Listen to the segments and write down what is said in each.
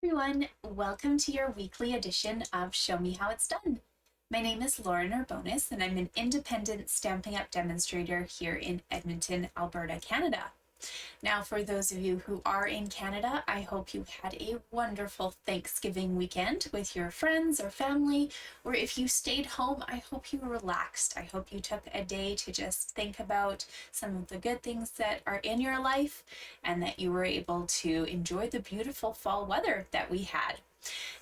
Everyone, welcome to your weekly edition of Show Me How It's Done. My name is Lauren Urbonis, and I'm an independent Stampin' Up! Demonstrator here in Edmonton, Alberta, Canada. Now, for those of you who are in Canada, I hope you had a wonderful Thanksgiving weekend with your friends or family, or if you stayed home, I hope you relaxed. I hope you took a day to just think about some of the good things that are in your life and that you were able to enjoy the beautiful fall weather that we had.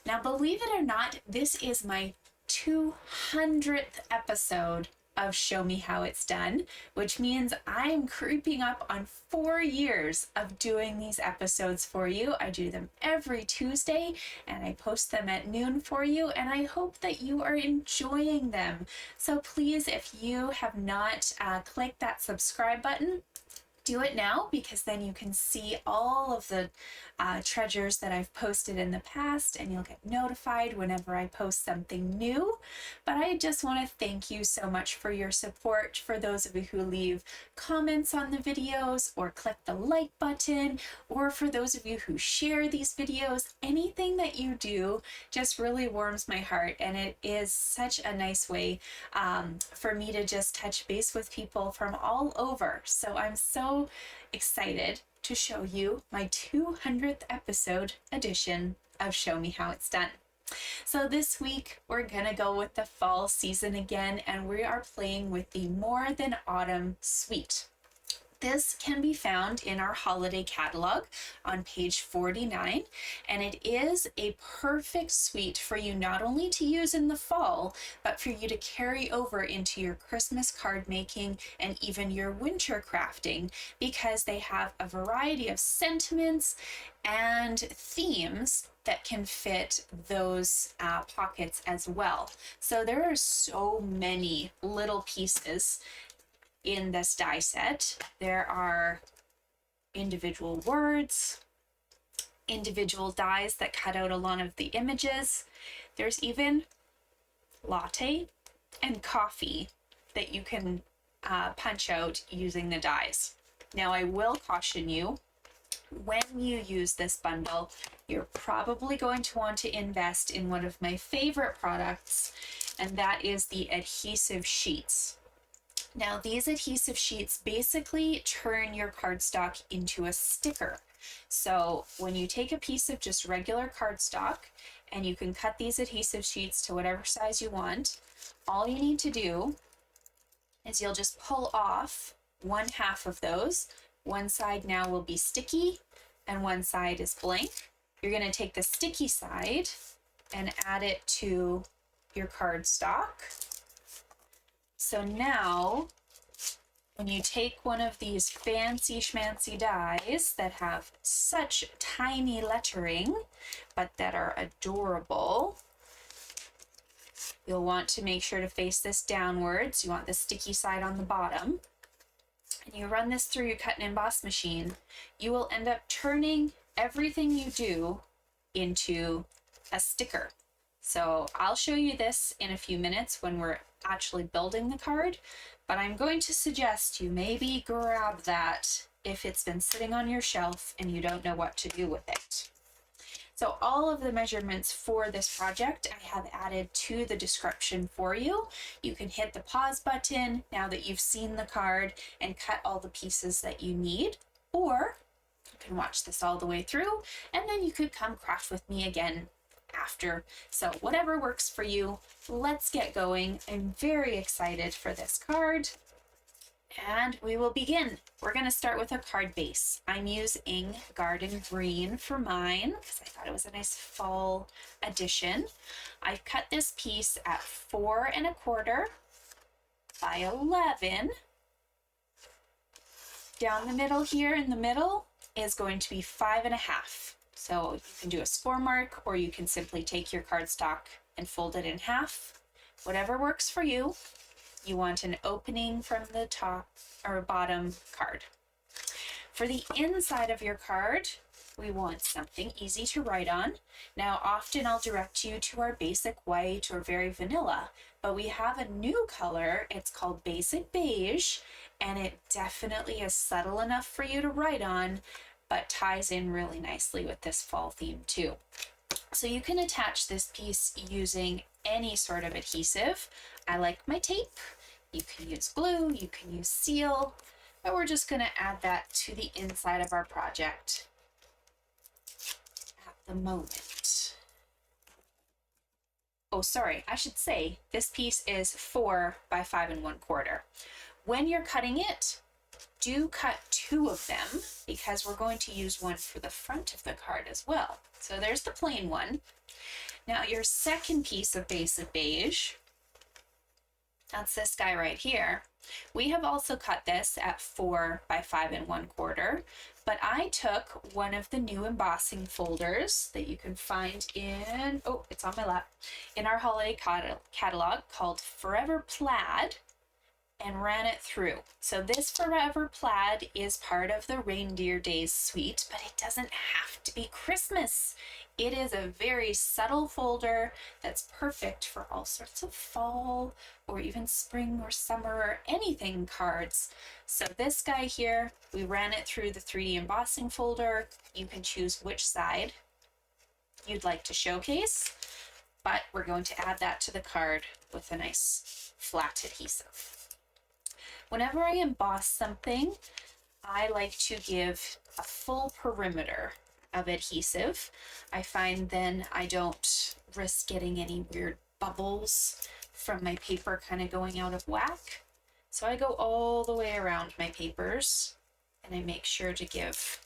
Now, believe it or not, this is my 200th episode of Show Me How It's Done, which means I'm creeping up on 4 years of doing these episodes for you. I do them every Tuesday and I post them at noon for you, and I hope that you are enjoying them. So please, if you have not clicked that subscribe button, do it now, because then you can see all of the treasures that I've posted in the past, and you'll get notified whenever I post something new. But I just want to thank you so much for your support. For those of you who leave comments on the videos or click the like button, or for those of you who share these videos, anything that you do just really warms my heart, and it is such a nice way for me to just touch base with people from all over. So I'm so excited to show you my 200th episode edition of Show Me How It's Done. So this week we're gonna go with the fall season again, and we are playing with the More Than Autumn suite. This can be found in our holiday catalog on page 49, and it is a perfect suite for you not only to use in the fall, but for you to carry over into your Christmas card making and even your winter crafting, because they have a variety of sentiments and themes that can fit those pockets as well. So there are so many little pieces in this die set. There are individual words, individual dies that cut out a lot of the images. There's even latte and coffee that you can punch out using the dies. Now, I will caution you, when you use this bundle, you're probably going to want to invest in one of my favorite products, and that is the Adhesive Sheets. Now, these adhesive sheets basically turn your cardstock into a sticker. So when you take a piece of just regular cardstock, and you can cut these adhesive sheets to whatever size you want, all you need to do is you'll just pull off one half of those. One side now will be sticky and one side is blank. You're going to take the sticky side and add it to your cardstock. So now, when you take one of these fancy schmancy dies that have such tiny lettering, but that are adorable, you'll want to make sure to face this downwards. You want the sticky side on the bottom. And you run this through your cut and emboss machine. You will end up turning everything you do into a sticker. So I'll show you this in a few minutes when we're actually building the card, but I'm going to suggest you maybe grab that if it's been sitting on your shelf and you don't know what to do with it. So all of the measurements for this project I have added to the description for you. You can hit the pause button now that you've seen the card and cut all the pieces that you need, or you can watch this all the way through and then you could come craft with me again after. So whatever works for you, let's get going. I'm very excited for this card, and we will begin. We're going to start with a card base. I'm using Garden Green for mine because I thought it was a nice fall addition. I've cut this piece at 4 1/4 by 11. Down the middle here, in the middle, is going to be 5 1/2. So you can do a score mark, or you can simply take your cardstock and fold it in half. Whatever works for you. You want an opening from the top or bottom card. For the inside of your card, we want something easy to write on. Now, often I'll direct you to our basic white or very vanilla, but we have a new color. It's called Basic Beige, and it definitely is subtle enough for you to write on, but ties in really nicely with this fall theme too. So you can attach this piece using any sort of adhesive. I like my tape. You can use glue, you can use seal, but we're just going to add that to the inside of our project at the moment. Oh, sorry, I should say this piece is 4 by 5 1/4. When you're cutting it, do cut 2 of them because we're going to use one for the front of the card as well. So there's the plain one. Now your second piece of base of beige, that's this guy right here. We have also cut this at 4 by 5 1/4, but I took one of the new embossing folders that you can find in, oh, it's on my lap, in our holiday catalog called Forever Plaid, and ran it through. So this Forever Plaid is part of the Reindeer Days suite, but it doesn't have to be Christmas. It is a very subtle folder that's perfect for all sorts of fall or even spring or summer or anything cards. So this guy here, we ran it through the 3D embossing folder. You can choose which side you'd like to showcase, but we're going to add that to the card with a nice flat adhesive. Whenever I emboss something, I like to give a full perimeter of adhesive. I find then I don't risk getting any weird bubbles from my paper kind of going out of whack. So I go all the way around my papers and I make sure to give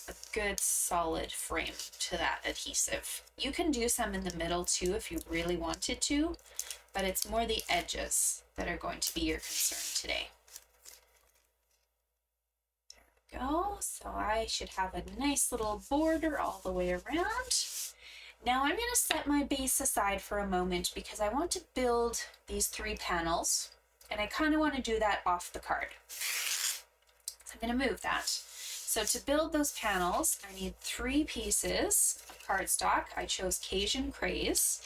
a good solid frame to that adhesive. You can do some in the middle too if you really wanted to, but it's more the edges that are going to be your concern today. There we go. So I should have a nice little border all the way around. Now I'm going to set my base aside for a moment because I want to build these 3 panels, and I kind of want to do that off the card. So I'm going to move that. So to build those panels, I need 3 pieces of cardstock. I chose Cajun Craze.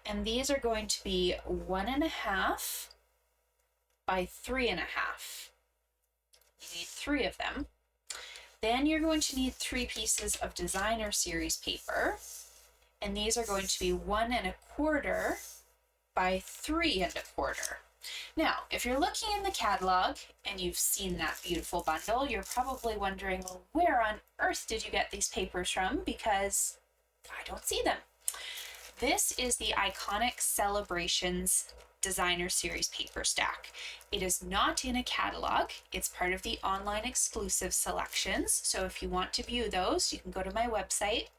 And these are going to be 1.5 by 3.5. You need 3 of them. Then you're going to need 3 pieces of designer series paper. And these are going to be 1.25 by 3.25. Now, if you're looking in the catalog and you've seen that beautiful bundle, you're probably wondering, well, where on earth did you get these papers from? Because I don't see them. This is the iconic Celebrations Designer Series paper stack. It is not in a catalog. It's part of the online exclusive selections. So if you want to view those, you can go to my website,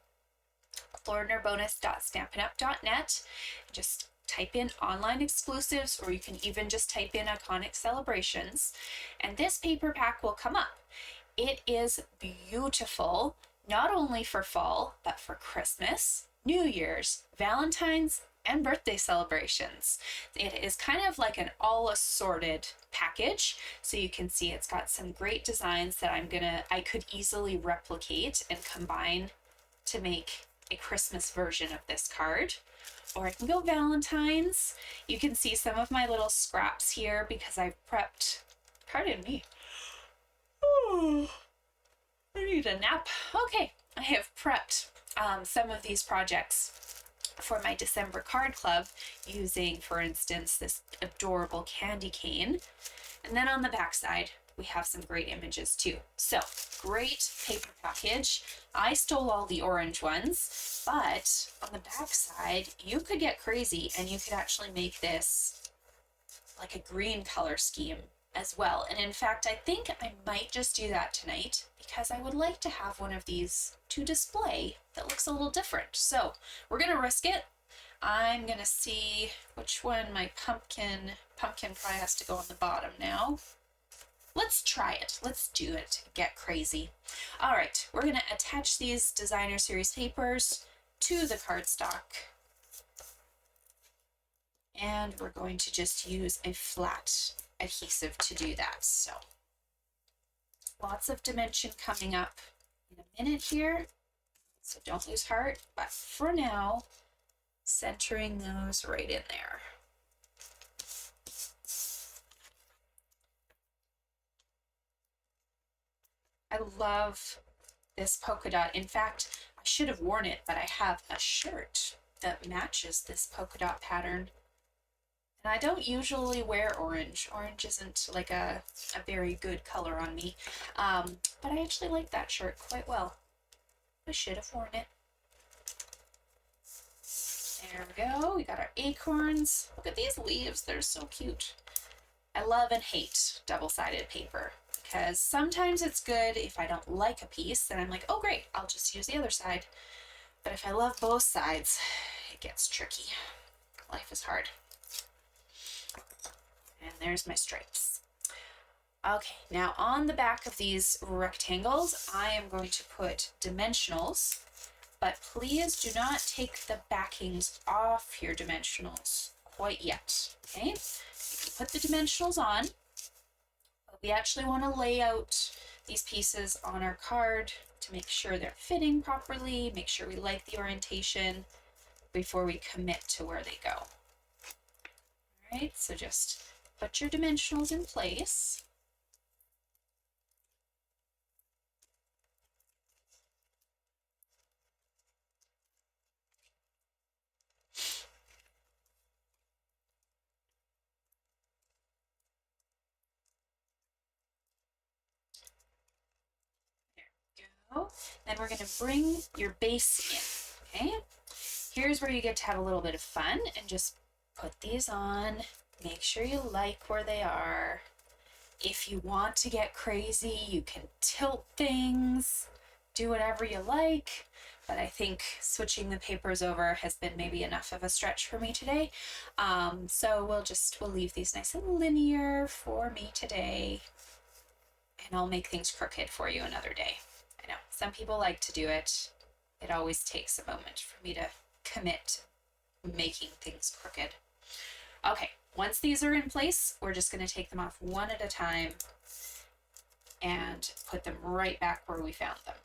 laurenerbonus.stampinup.net. Just type in online exclusives, or you can even just type in iconic celebrations, and this paper pack will come up. It is beautiful, not only for fall, but for Christmas, New Year's, Valentine's, and birthday celebrations. It is kind of like an all assorted package. So you can see it's got some great designs that I could easily replicate and combine to make a Christmas version of this card. Or I can go Valentine's. You can see some of my little scraps here because I've prepped, pardon me. Oh, I need a nap. Okay, I have prepped some of these projects for my December card club using, for instance, this adorable candy cane. And then on the back side, we have some great images too. So great paper package. I stole all the orange ones, but on the back side, you could get crazy and you could actually make this like a green color scheme as well. And in fact, I think I might just do that tonight because I would like to have one of these to display that looks a little different. So we're gonna risk it. I'm gonna see which one my pumpkin probably has to go on the bottom now. Let's try it. Let's do it. Get crazy. All right, we're gonna attach these designer series papers to the cardstock. And we're going to just use a flat adhesive to do that. So lots of dimension coming up in a minute here. So don't lose heart, but for now, centering those right in there. I love this polka dot. In fact, I should have worn it, but I have a shirt that matches this polka dot pattern. And I don't usually wear orange. Orange isn't like a very good color on me. But I actually like that shirt quite well. I should have worn it. There we go. We got our acorns. Look at these leaves. They're so cute. I love and hate double-sided paper because sometimes it's good if I don't like a piece, then I'm like, oh great, I'll just use the other side. But if I love both sides, it gets tricky. Life is hard. And there's my stripes. Okay, now on the back of these rectangles, I am going to put dimensionals, but please do not take the backings off your dimensionals quite yet, okay? You can put the dimensionals on, but we actually want to lay out these pieces on our card to make sure they're fitting properly, make sure we like the orientation before we commit to where they go. All right, so just put your dimensionals in place. Then we're going to bring your base in, okay? Here's where you get to have a little bit of fun and just put these on. Make sure you like where they are. If you want to get crazy, you can tilt things, do whatever you like, but I think switching the papers over has been maybe enough of a stretch for me today. So we'll leave these nice and linear for me today, and I'll make things crooked for you another day. I know some people like to do it. It always takes a moment for me to commit to making things crooked. Okay, once these are in place, we're just going to take them off one at a time and put them right back where we found them.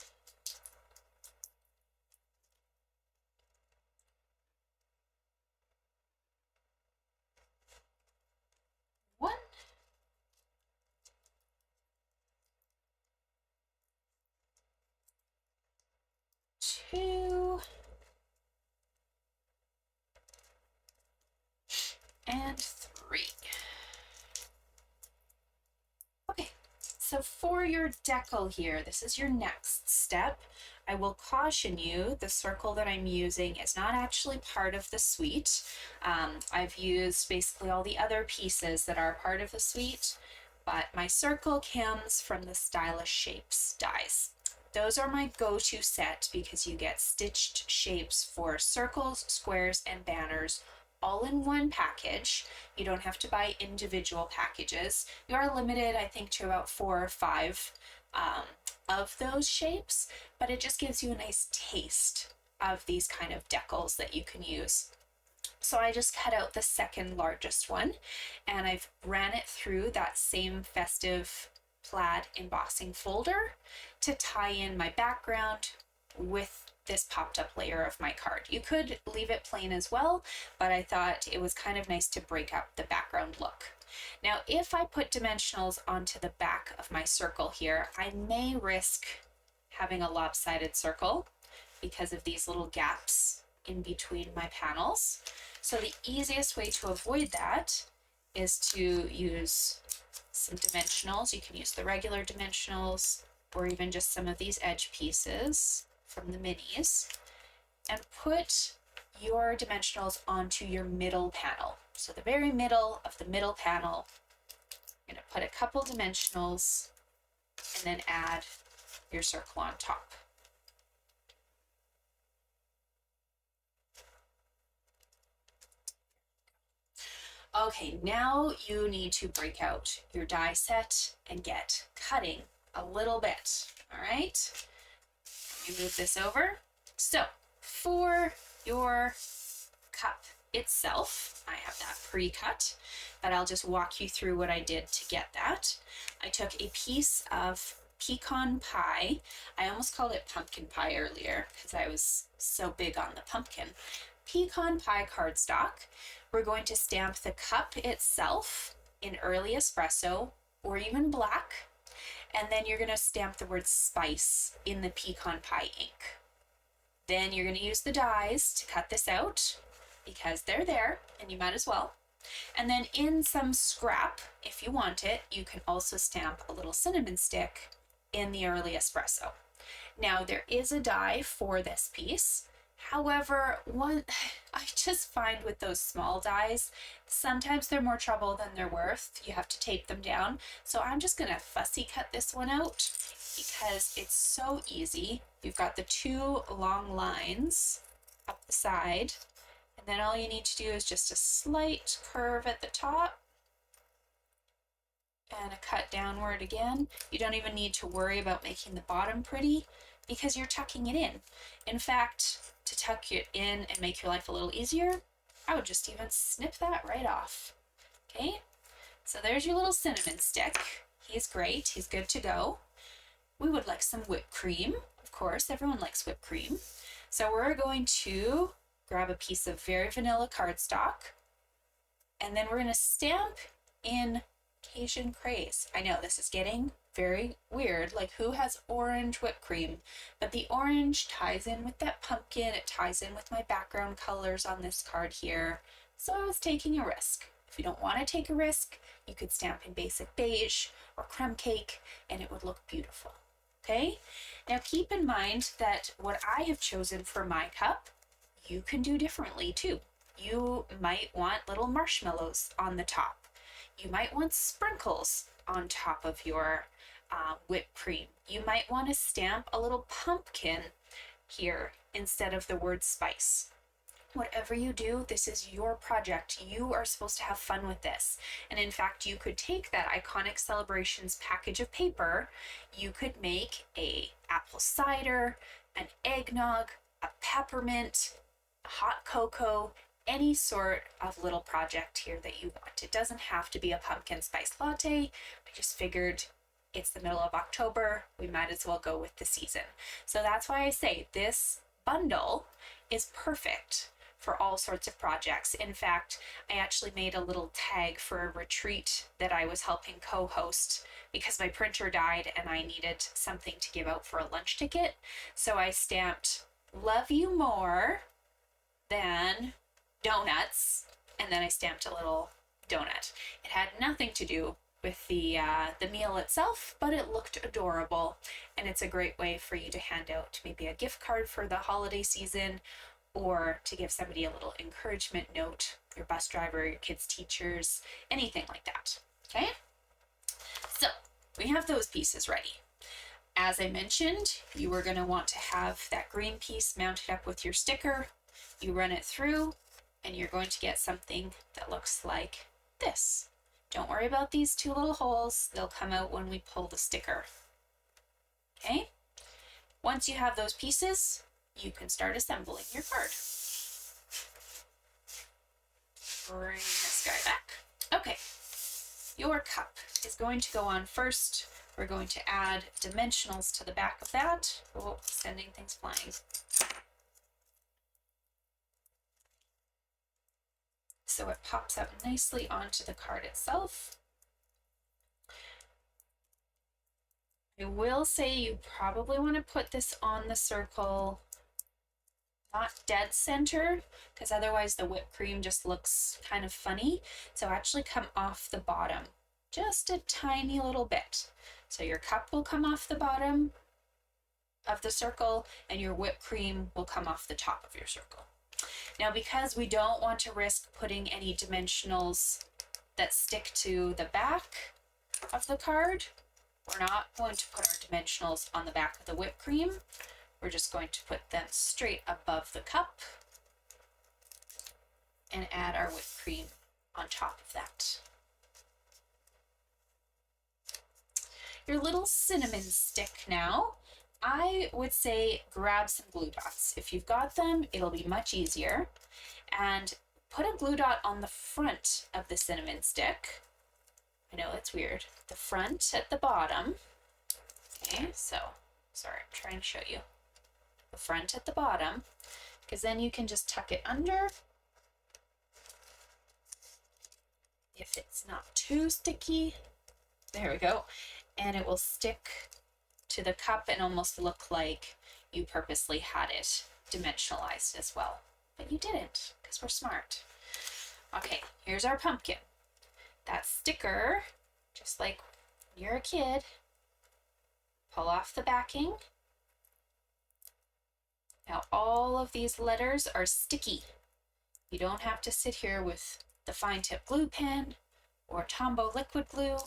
One. Two. And three. Okay, so for your decal here, this is your next step. I will caution you, the circle that I'm using is not actually part of the suite. I've used basically all the other pieces that are part of the suite, but my circle comes from the Stylish Shapes dies. Those are my go-to set because you get stitched shapes for circles, squares, and banners all in one package. You don't have to buy individual packages. You are limited, I think, to about 4 or 5 of those shapes, but it just gives you a nice taste of these kind of decals that you can use. So I just cut out the second largest one, and I've ran it through that same festive plaid embossing folder to tie in my background with this popped up layer of my card. You could leave it plain as well, but I thought it was kind of nice to break up the background look. Now, if I put dimensionals onto the back of my circle here, I may risk having a lopsided circle because of these little gaps in between my panels. So the easiest way to avoid that is to use some dimensionals. You can use the regular dimensionals or even just some of these edge pieces from the minis, and put your dimensionals onto your middle panel. So the very middle of the middle panel, I'm going to put a couple dimensionals and then add your circle on top. Okay, now you need to break out your die set and get cutting a little bit, all right? You move this over. So for your cup itself, I have that pre-cut, but I'll just walk you through what I did to get that. I took a piece of pecan pie. I almost called it pumpkin pie earlier because I was so big on the pumpkin. Pecan pie cardstock. We're going to stamp the cup itself in early espresso or even black. and then you're going to stamp the word spice in the Pecan Pie ink. Then you're going to use the dies to cut this out because they're there and you might as well. And then in some scrap, if you want it, you can also stamp a little cinnamon stick in the early espresso. Now there is a die for this piece. However, I just find with those small dies, sometimes they're more trouble than they're worth. You have to tape them down. So I'm just gonna fussy cut this one out because it's so easy. You've got the two long lines up the side, and then all you need to do is just a slight curve at the top and a cut downward again. You don't even need to worry about making the bottom pretty because you're tucking it in. In fact, to tuck it in and make your life a little easier, I would just even snip that right off. Okay, so there's your little cinnamon stick. He's great, he's good to go. We would like some whipped cream. Of course, everyone likes whipped cream. So we're going to grab a piece of very vanilla cardstock, and then we're going to stamp in Cajun Craze. I know this is getting very weird, like who has orange whipped cream? But the orange ties in with that pumpkin, it ties in with my background colors on this card here. So I was taking a risk. If you don't want to take a risk, you could stamp in basic beige or crumb cake and it would look beautiful. Okay, now keep in mind that what I have chosen for my cup, you can do differently too. You might want little marshmallows on the top. You might want sprinkles on top of your whipped cream. You might want to stamp a little pumpkin here instead of the word spice. Whatever you do, this is your project. You are supposed to have fun with this. And in fact, you could take that iconic Celebrations package of paper, you could make a apple cider, an eggnog, a peppermint, a hot cocoa, any sort of little project here that you want. It doesn't have to be a pumpkin spice latte. I just figured it's the middle of October, we might as well go with the season. So that's why I say this bundle is perfect for all sorts of projects. In fact, I actually made a little tag for a retreat that I was helping co-host because my printer died and I needed something to give out for a lunch ticket. So I stamped "Love you more than donuts," and then I stamped a little donut. It had nothing to do with the meal itself, but it looked adorable, and it's a great way for you to hand out maybe a gift card for the holiday season, or to give somebody a little encouragement note, your bus driver, your kids' teachers, anything like that. Okay, so we have those pieces ready. As I mentioned, you were going to want to have that green piece mounted up with your sticker. You run it through and you're going to get something that looks like this. Don't worry about these two little holes. They'll come out when we pull the sticker. Okay? Once you have those pieces, you can start assembling your card. Bring this guy back. Okay. Your cup is going to go on first. We're going to add dimensionals to the back of that. Oh, sending things flying. So it pops up nicely onto the card itself. I will say you probably want to put this on the circle, not dead center, because otherwise the whipped cream just looks kind of funny. So actually come off the bottom, just a tiny little bit. So your cup will come off the bottom of the circle and your whipped cream will come off the top of your circle. Now, because we don't want to risk putting any dimensionals that stick to the back of the card, we're not going to put our dimensionals on the back of the whipped cream. We're just going to put them straight above the cup and add our whipped cream on top of that. Your little cinnamon stick now, I would say grab some glue dots. If you've got them, it'll be much easier. And put a glue dot on the front of the cinnamon stick. I know it's weird. The front at the bottom. Okay, so, sorry, I'm trying to show you. The front at the bottom, because then you can just tuck it under if it's not too sticky. There we go. and it will stick to the cup and almost look like you purposely had it dimensionalized as well. But you didn't, because we're smart. Okay, here's our pumpkin. That sticker, just like when you're a kid, pull off the backing. Now all of these letters are sticky. You don't have to sit here with the fine tip glue pen or Tombow liquid glue.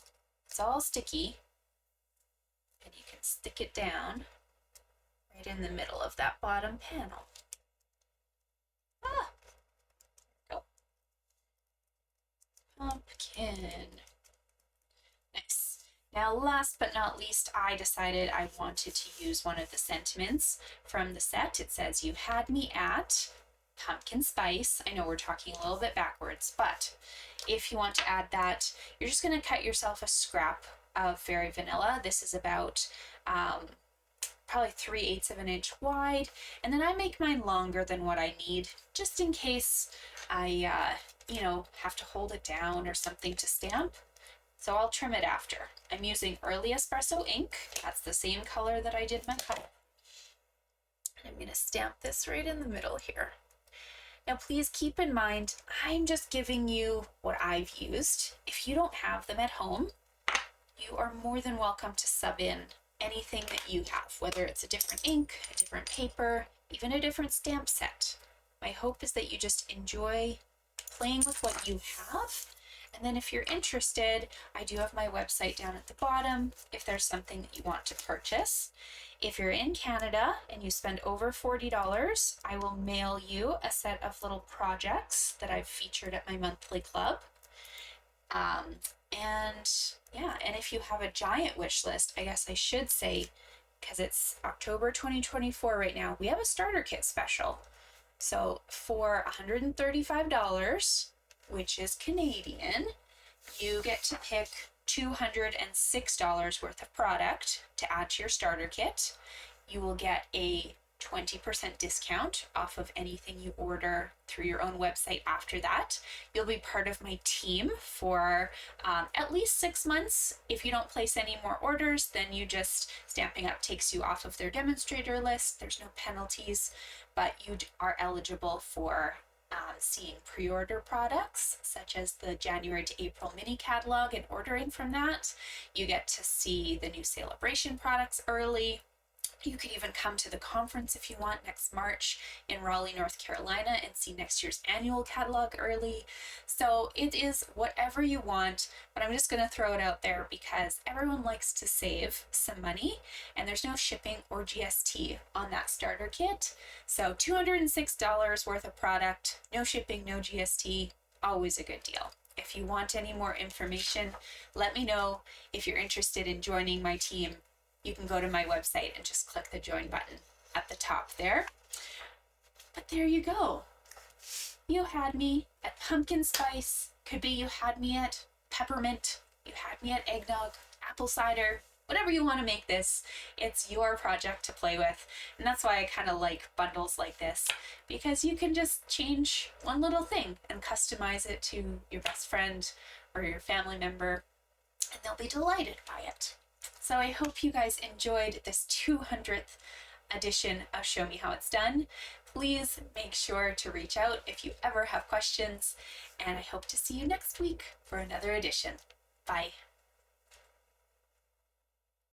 It's all sticky. And you can stick it down right in the middle of that bottom panel. Ah, go. Pumpkin. Nice. Now, last but not least, I decided I wanted to use one of the sentiments from the set. It says, "You had me at pumpkin spice." I know we're talking a little bit backwards, but if you want to add that, you're just going to cut yourself a scrap of fairy vanilla. This is about probably 3/8 of an inch wide, and then I make mine longer than what I need, just in case I, have to hold it down or something to stamp. So I'll trim it after. I'm using early espresso ink. That's the same color that I did my cup. I'm going to stamp this right in the middle here. Now please keep in mind, I'm just giving you what I've used. If you don't have them at home, you are more than welcome to sub in anything that you have, whether it's a different ink, a different paper, even a different stamp set. My hope is that you just enjoy playing with what you have. And then if you're interested, I do have my website down at the bottom if there's something that you want to purchase. If you're in Canada and you spend over $40, I will mail you a set of little projects that I've featured at my monthly club. And if you have a giant wish list, I guess I should say, because it's October 2024 right now, we have a starter kit special. So for $135, which is Canadian, you get to pick $206 worth of product to add to your starter kit. You will get a 20% discount off of anything you order through your own website after that. You'll be part of my team for at least 6 months. If you don't place any more orders, then Stamping Up takes you off of their demonstrator list. There's no penalties, but you are eligible for seeing pre-order products such as the January to April mini catalog and ordering from that. You get to see the new Celebration products early. You could even come to the conference if you want next March in Raleigh, North Carolina, and see next year's annual catalog early. So it is whatever you want, but I'm just going to throw it out there because everyone likes to save some money, and there's no shipping or GST on that starter kit. So $206 worth of product, no shipping, no GST, always a good deal. If you want any more information, let me know. If you're interested in joining my team, you can go to my website and just click the join button at the top there. But there you go. You had me at pumpkin spice. Could be you had me at peppermint. You had me at eggnog, apple cider, whatever you want to make this. It's your project to play with. And that's why I kind of like bundles like this, because you can just change one little thing and customize it to your best friend or your family member, and they'll be delighted by it. So I hope you guys enjoyed this 200th edition of Show Me How It's Done. Please make sure to reach out if you ever have questions, and I hope to see you next week for another edition. Bye.